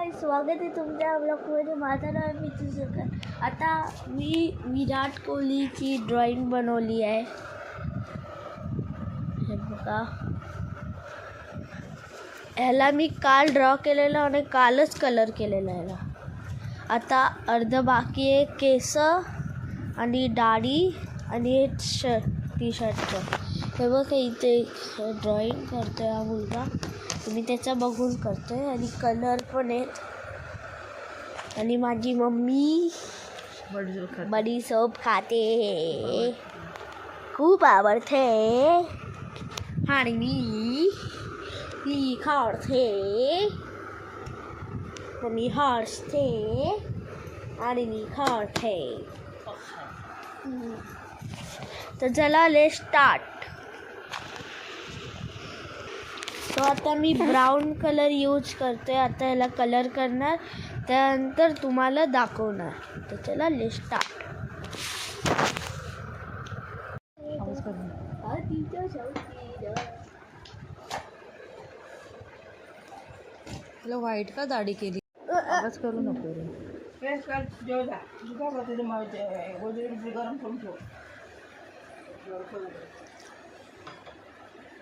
हाय, स्वागत आहे तुमच्या ब्लॉगमध्ये. माझं नाव आहे मिथुन सरकार. आता मी विराट कोहलीची ड्रॉइंग बनवली आहे. हे बघा, ह्याला मी काल ड्रॉ केलेलं आणि कालच कलर केलेला ह्याला. आता अर्ध बाकी आहे, केस आणि दाढी आणि टी शर्टचं. हे बघा, इथे ड्रॉइंग करतोय हा मुलगा. मी त्याचा बघून करतोय आणि कलर पण आहेत. आणि माझी मम्मी बडीशेप खाते, खूप आवडते आणि मी खाते, मी हसते आणि मी खाते. तर चला लेट्स स्टार्ट. तो आता मी ब्राऊन कलर यूज करते. आता ह्याला कलर करणार, त्यानंतर तुम्हाला दाखवणार. तर चला लेट्स स्टार्ट. तुला व्हाईट का दाढी केली? आवाज करू नको रे.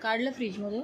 काढलं फ्रीज मध्ये.